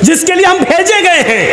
जिसके लिए हम भेजे गए हैं,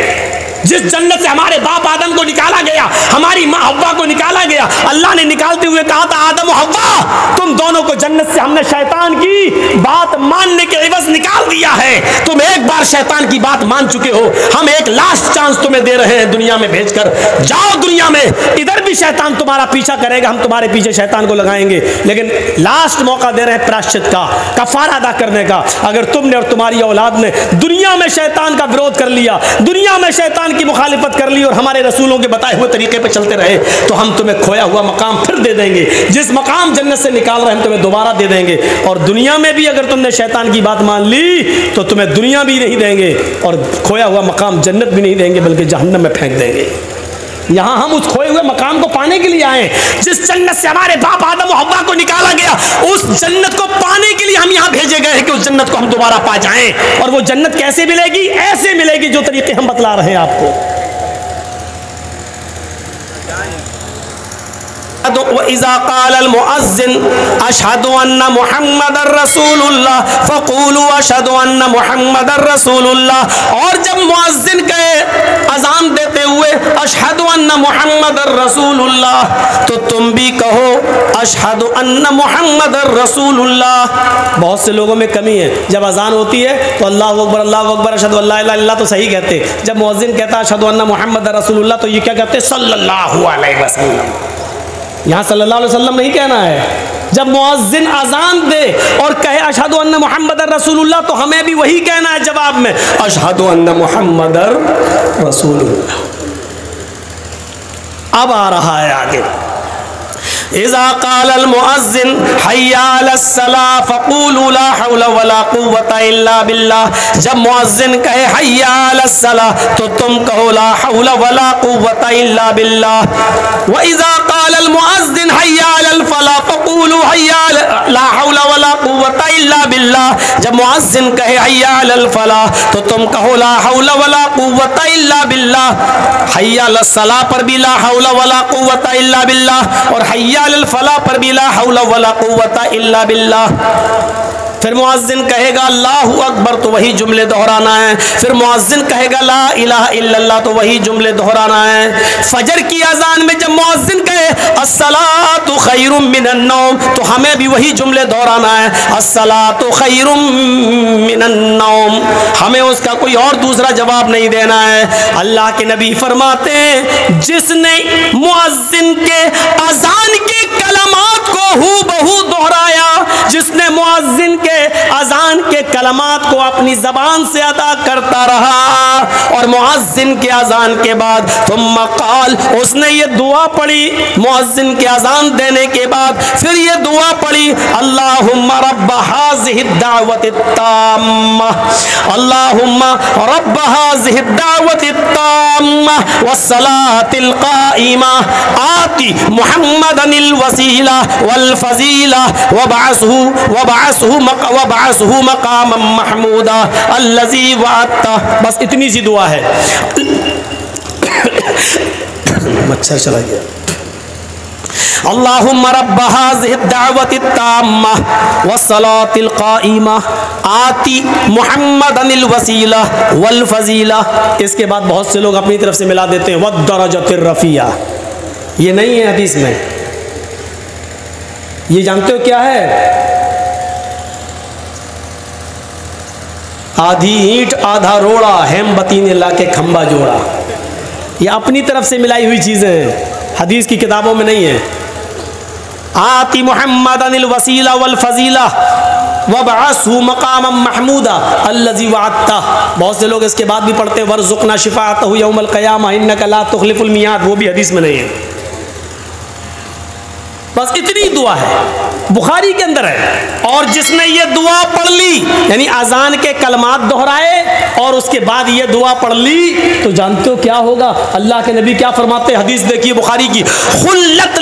जिस जन्नत से हमारे बाप आदम को निकाला गया, हमारी माँ हव्वा को निकाला गया। अल्लाह ने निकालते हुए कहा था, आदम और हव्वा तुम दोनों को जन्नत से हमने शैतान की बात मानने के एवज निकाल दिया है। तुम एक बार शैतान की बात मान चुके हो, हम एक लास्ट चांस तुम्हें दे रहे हैं दुनिया में भेजकर। जाओ दुनिया में, इधर भी शैतान तुम्हारा पीछा करेगा, हम तुम्हारे पीछे शैतान को लगाएंगे, लेकिन लास्ट मौका दे रहे हैं प्रायश्चित का, कफारा अदा करने का। अगर तुमने और तुम्हारी औलाद ने दुनिया में शैतान का विरोध कर लिया, दुनिया में शैतान की मुखालिफत कर ली और हमारे रसूलों के बताए हुए तरीके पर चलते रहे, तो हम तुम्हें खोया हुआ मकाम फिर दे देंगे। जिस मकाम जन्नत से निकाल रहे हैं हम तुम्हें दोबारा दे देंगे। और दुनिया में भी अगर तुमने शैतान की बात मान ली तो तुम्हें दुनिया भी नहीं देंगे और खोया हुआ मकाम जन्नत भी नहीं देंगे, बल्कि जहन्नम में फेंक देंगे। यहां हम उस खोए हुए मकाम को पाने के लिए आए, जिस जन्नत से हमारे बाप आदम और हव्वा को निकाला गया, उस जन्नत को पाने के लिए हम यहां भेजे गए हैं कि उस जन्नत को हम दोबारा पा जाएं। और वो जन्नत कैसे मिलेगी? ऐसे मिलेगी जो तरीके हम बतला रहे हैं आपको। इज़ा क़ालल मुअज़्ज़िन अशहदु अन्ना मुहम्मदर रसूलुल्लाह फ़क़ूलू अशहदु अन्ना मुहम्मदर रसूलुल्लाह। और जब मुअज़्ज़िन कहे अज़ान देते हुए अशहदु अन्ना मुहम्मदर रसूलुल्लाह, तो तुम भी कहो अशहदु अन्ना मुहम्मदर रसूलुल्लाह। बहुत से लोगों में कमी है, जब अज़ान होती है तो अल्लाहु अकबर अशहदु अल्ला इलाहा इल्लल्लाह तो सही कहते, जब मुअज़्ज़िन कहता है अशहदु अन्ना मुहम्मदर रसूलुल्लाह तो ये क्या कहते हैं? सल्लल्लाहु अलैहि वसल्लम। यहाँ सल्लल्लाहु अलैहि वसल्लम नहीं कहना है। जब मुअज़्ज़िन अज़ान दे और कहे अशहदु अन्ना मुहम्मदर रसूलुल्लाह तो हमें भी वही कहना है जवाब में, अशहदु अन्ना मुहम्मदर रसूलुल्लाह। अब आ रहा है आगे, इज़ा क़ालल मुअज़्ज़िन हय्या अलस्सलाह फ़क़ूलू ला हौला वला कुव्वता इल्ला बिल्लाह। जब मुअज़्ज़िन कहे हय्या अलस्सलाह तो तुम कहो ला हौला वला कुव्वता इल्ला बिल्लाह। व इज़ा क़ालल मुअज़्ज़िन हय्या अलल फ़लाह फ़क़ूलू हय्या ला हौला वला कुव्वता इल्ला बिल्लाह। जब मुअज़्ज़िन कहे हय्या अलल फ़लाह तो तुम कहो ला हौला वला कुव्वता इल्ला बिल्लाह। हय्या अलस्सलाह पर भी ला हौला वला कुव्वता इल्ला बिल्लाह और हय्या अलल फलाह पर भी ला हौला वला कुव्वता इल्ला बिल्लाह। फिर मुअज़्ज़िन कहेगा अल्लाहु अकबर तो वही जुमले दोहराना है। फिर मुअज़्ज़िन कहेगा ला इलाहा इल्लल्लाह तो वही जुमले दोहराना है। फजर की अजान में जब मुअज़्ज़िन कहे अस्सलातु खैरुम मिनन नौम तो हमें भी वही जुमले दोहराना है, अस्सलातु खैरुम मिनन नौम। हमें उसका कोई और दूसरा जवाब नहीं देना है। अल्लाह के नबी फरमाते हैं, जिसने मुअज़्ज़िन के अजान के कलमात को हूबहू दोहराया, जिसने मुअज़्ज़िन के अजान के कलमात को अपनी जबान से अदा करता रहा और मुअज़्ज़िन के अजान के बाद थुम्मा क़ाल, उसने ये दुआ पढ़ी मुअज़्ज़िन के अजान देने के बाद, फिर ये दुआ पढ़ी अल्लाहुम्मा रब्ब हाज़िहि दावति ताम्मा, अल्लाहुम्मा रब्ब हाज़िहि दावति ताम्मा वस्सलातिल क़ाइमा आति मुहम्मदनिल वसीला वल फज़ीला वबअसहु मक़ामम महमूदा अल्लज़ी वअदता। बस इतनी सी दुआ है। मच्छर चला गया। अल्लाहुम्मा रब्ब हाज़िहि दावति ताम्मा वस्सलातिल क़ाइमा आति मुहम्मदनिल वसीला वल फज़ीला। इसके बाद बहुत से लोग अपनी तरफ से मिला देते हैं वद्दरजतिर रफ़िया। ये नहीं है हदीस में। ये जानते हो क्या है? आधी ईंट आधा रोड़ा, हेमबती ने लाके खंबा जोड़ा। ये अपनी तरफ से मिलाई हुई चीजें हैं, हदीस की किताबों में नहीं है। आति मुहम्मदनिल वसीला वल फज़ीला वबअसहु मक़ामम महमूदा अल्लज़ी वअदता। बहुत से लोग इसके बाद भी पढ़ते हैं वरज़ुक़ना शिफ़ाअतहु यौमल क़ियामा इन्नका ला तुख़लिफ़ुल मियाद। वो भी हदीस में नहीं है। बस इतनी दुआ है, बुखारी के अंदर है। और जिसने ये दुआ पढ़ ली, यानी अजान के कलमात दोहराए और उसके बाद ये दुआ पढ़ ली, तो जानते हो क्या होगा? अल्लाह के नबी क्या फरमाते हैं? हदीस देखिए बुखारी की, खुल्लत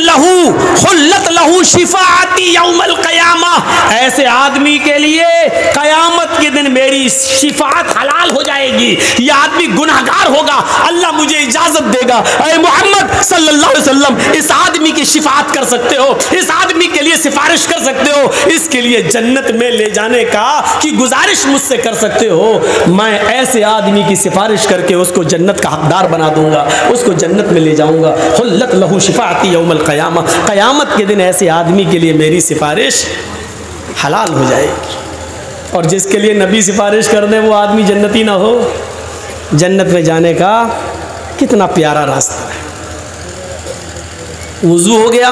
लहू शिफाअती यौमल क़ियामा। ऐसे आदमी के लिए क़यामत के दिन मेरी शिफाअत हलाल हो जाएगी। ये आदमी गुनाहगार होगा, अल्लाह मुझे इजाजत देगा, ऐ मोहम्मद सल्लल्लाहु अलैहि वसल्लम इस आदमी की शिफाअत कर सकते हो, इस आदमी के लिए सिफारिश कर सकते हो, इसके लिए जन्नत में ले जाने का की गुजारिश मुझसे कर सकते हो। मैं ऐसे आदमी की सिफारिश करके उसको जन्नत का हकदार बना दूंगा, उसको जन्नत में ले जाऊंगा। हुल्लत लहू शिफाअती यौमल क़यामा, क़यामत के दिन ऐसे आदमी के लिए मेरी सिफारिश हलाल हो जाएगी। और जिसके लिए नबी सिफारिश कर दे वो आदमी जन्नती ना हो, जन्नत में जाने का कितना प्यारा रास्ता है। वुज़ू हो गया,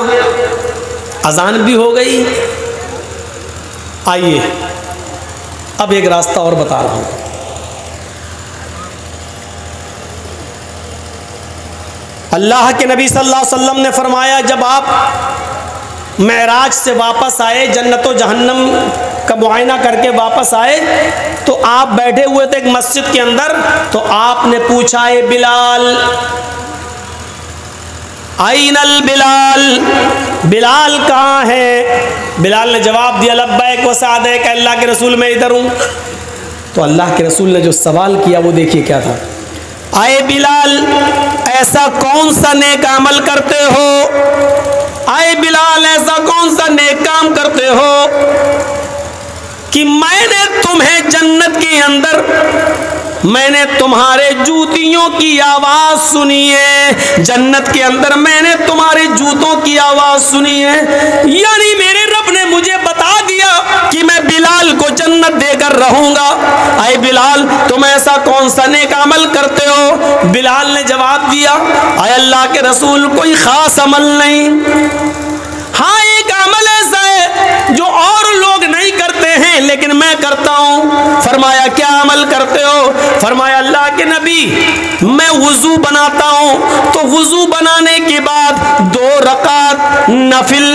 अजान भी हो गई। आइए अब एक रास्ता और बता रहा हूं। अल्लाह के नबी सल्लल्लाहु अलैहि वसल्लम ने फरमाया, जब आप मेराज से वापस आए, जन्नत व जहन्नम का मुआयना करके वापस आए, तो आप बैठे हुए थे एक मस्जिद के अंदर, तो आपने पूछा, ए बिलाल, आइनल बिलाल, बिलाल कहाँ है? बिलाल ने जवाब दिया, लब्बैक व सअदैक, अल्लाह के रसूल मैं इधर हूँ। तो अल्लाह के रसूल ने जो सवाल किया वो देखिए क्या था। आए बिलाल, ऐसा कौन सा नेक अमल करते हो? आए बिलाल, ऐसा कौन सा नेक काम करते हो कि मैंने तुम्हें जन्नत के अंदर, मैंने तुम्हारे जूतियों की आवाज सुनी है, जन्नत के अंदर मैंने तुम्हारे जूतों की आवाज सुनी है। यानी मेरे रब ने मुझे बता दिया कि मैं बिलाल को जन्नत देकर रहूंगा। आए बिलाल, तुम ऐसा कौन सा नेक अमल करते हो? बिलाल ने जवाब दिया, आए अल्लाह के रसूल, कोई खास अमल नहीं, हाँ एक अमल ऐसा है जो और लोग नहीं करते हैं लेकिन मैं करता हूं। फरमाया, क्या अमल करते हो? फरमाया, अल्लाह के नबी, मैं वुजू बनाता हूं, तो वुजू बनाने के बाद 2 रकात नफिल,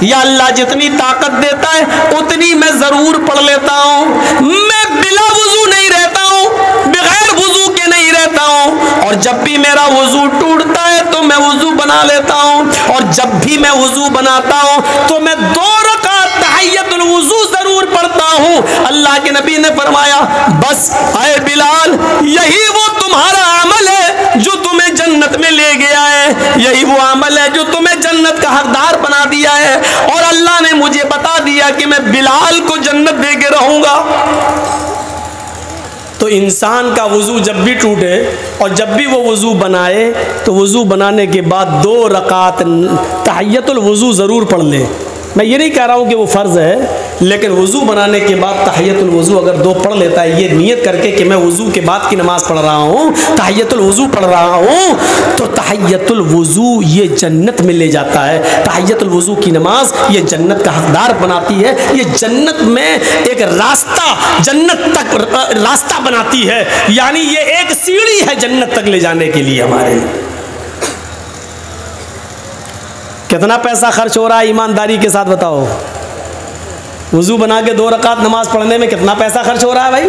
या अल्लाह जितनी ताकत देता है उतनी मैं जरूर पढ़ लेता हूं। मैं बिला वुजू नहीं रहता हूं, बगैर वुजू के नहीं रहता हूं, और जब भी मेरा वुजू टूटता है तो मैं वुजू बना लेता हूं, और जब भी मैं वुजू बनाता हूं तो मैं 2 रकात तहियतुल वुजू जरूर पढ़ता हूं। अल्लाह के नबी ने फरमाया, बस आए बिलाल, यही वो तुम्हारा अमल है जो तुम्हें जन्नत में ले गया है, यही वो अमल है जो तुम्हें जन्नत का हकदार बना दिया है, और अल्लाह ने मुझे बता दिया कि मैं बिलाल को जन्नत दे के रहूंगा। तो इंसान का वुजू जब भी टूटे और जब भी वो वुजू बनाए, तो वुजू बनाने के बाद 2 रकात तहियतुल वुजू ज़रूर पढ़ ले। मैं ये नहीं कह रहा हूँ कि वो फ़र्ज़ है, लेकिन वुज़ू बनाने के बाद तहियतुल वुज़ू अगर 2 पढ़ लेता है, ये नियत करके कि मैं वुज़ू के बाद की नमाज़ पढ़ रहा हूँ, तहियतुल वुज़ू पढ़ रहा हूँ, तो तहियतुल वुज़ू ये जन्नत में ले जाता है। तहियतुल वुज़ू की नमाज ये जन्नत का हकदार बनाती है, ये जन्नत में एक रास्ता, जन्नत तक रास्ता बनाती है, यानी ये एक सीढ़ी है जन्नत तक ले जाने के लिए हमारे। कितना पैसा खर्च हो रहा है ईमानदारी के साथ बताओ? वुजू बना के 2 रकात नमाज पढ़ने में कितना पैसा खर्च हो रहा है भाई?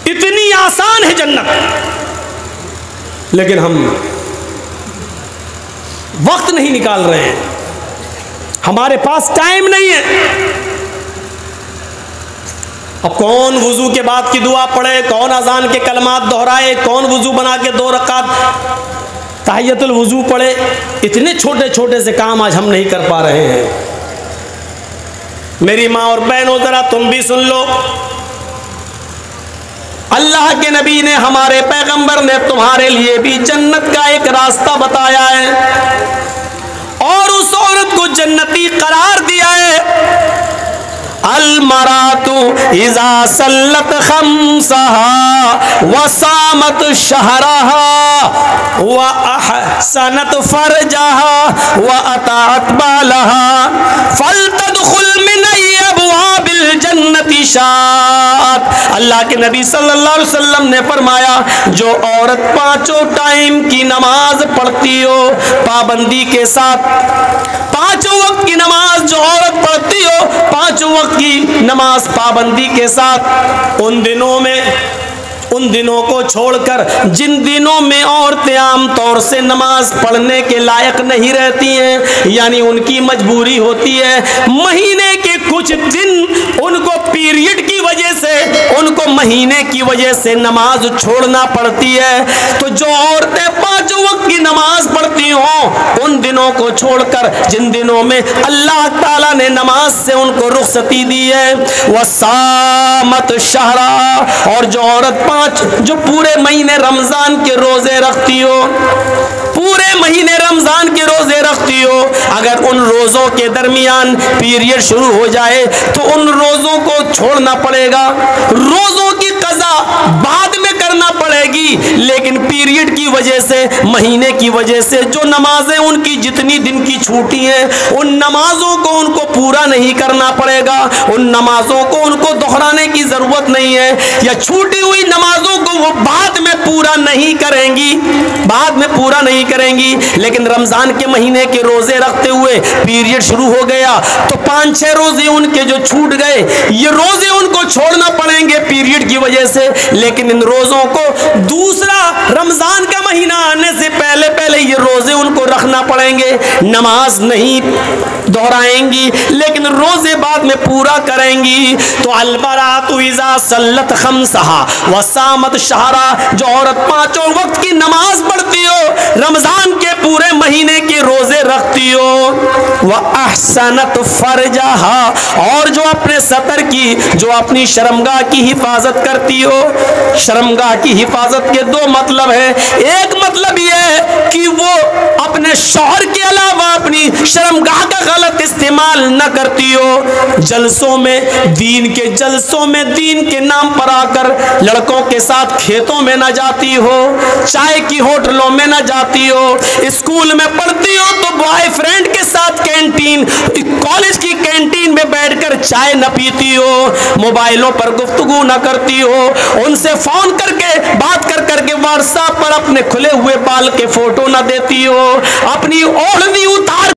इतनी आसान है जन्नत, लेकिन हम वक्त नहीं निकाल रहे हैं, हमारे पास टाइम नहीं है। अब कौन वुजू के बाद की दुआ पढ़े, कौन अजान के कलमात दोहराए, कौन वुजू बना के 2 रकात तहियतुल वुजू पढ़े? इतने छोटे छोटे से काम आज हम नहीं कर पा रहे हैं। मेरी माँ और बहनों, जरा तुम भी सुन लो, अल्लाह के नबी ने, हमारे पैगंबर ने तुम्हारे लिए भी जन्नत का एक रास्ता बताया है, और उस औरत को जन्नती करार दिया है। अलमरातु इज़ा सल्लत खम्सहा व सामत शहरहा व अहसनत फरजहा व अताअत बालहा फलतदखुल मिन अब्वाबिल जन्नति शात। अल्लाह के नबी सल्लल्लाहु अलैहि वसल्लम ने फरमाया, जो औरत 5 टाइम की नमाज पढ़ती हो पाबंदी के साथ, 5 वक्त की नमाज जो औरत पढ़ती हो 5 वक्त की नमाज पाबंदी के साथ, उन दिनों को छोड़कर जिन दिनों में औरतें आम तौर से नमाज पढ़ने के लायक नहीं रहती हैं, यानी उनकी मजबूरी होती है, महीने के कुछ दिन उनको पीरियड की वजह से, उनको महीने की वजह से नमाज छोड़ना पड़ती है। तो जो औरतें 5 वक्त की नमाज पढ़ती हों, उन दिनों को छोड़कर जिन दिनों में अल्लाह ताला ने नमाज से उनको रुखसती दी है, वसामत शहरा, और जो औरत 5 जो पूरे महीने रमजान के रोजे रखती हो, पूरे महीने रमजान के रोजे रखती हो, अगर उन रोजों के दरमियान पीरियड शुरू हो जाए तो उन रोजों को छोड़ना पड़ेगा। रोजों की कज़ा बाद में करना पड़ेगी, लेकिन पीरियड की वजह से, महीने की वजह से जो नमाजें उनकी जितनी दिन की छूटी हैं, उन नमाजों को उनको पूरा नहीं करना पड़ेगा, उन नमाजों को उनको दोहराने की जरूरत नहीं है, या छूटी हुई नमाजों को वो बाद में पूरा नहीं करेंगी, बाद में पूरा नहीं करेंगी। लेकिन रमजान के महीने के रोजे रखते हुए पीरियड शुरू हो गया तो 5-6 रोजे उनके जो छूट गए, ये रोजे उनको छोड़ना पड़ेंगे पीरियड की वजह से। लेकिन इन रोजों को दूसरा रमजान का महीना आने से पहले पहले ये रोजे उनको रखना पड़ेंगे। नमाज नहीं दोहराएंगी, लेकिन रोजे बाद में पूरा करेंगी। तो अलबरातु इज़ा सल्लत खम्सहा वसामत शहरा, जो औरत 5 वक्त की नमाज पढ़ती हो, रमजान के पूरे महीने के रोजे रखती हो, वह अहसनत फरजहा, और जो अपने सतर की, जो अपनी शर्मगाह की हिफाजत करती हो। शर्मगाह की हिफाजत के 2 मतलब है। एक मतलब यह है कि वो अपने शौहर के अलावा अपनी शर्मगाह का गलत इस्तेमाल न करती हो। जलसों में, दीन के जलसों में, दीन के नाम पर आकर लड़कों के साथ खेतों में न जाती हो, चाय की होटलों में न जाती हो, स्कूल में पढ़ती हो तो बॉयफ्रेंड के साथ कैंटीन, कॉलेज की कैंटीन में बैठकर चाय न पीती हो, मोबाइलों पर गुफ्तगू न करती हो, उनसे फोन करके बात कर करके व्हाट्सएप पर अपने खुले हुए बाल के फोटो न देती हो, अपनी ओढ़नी उतार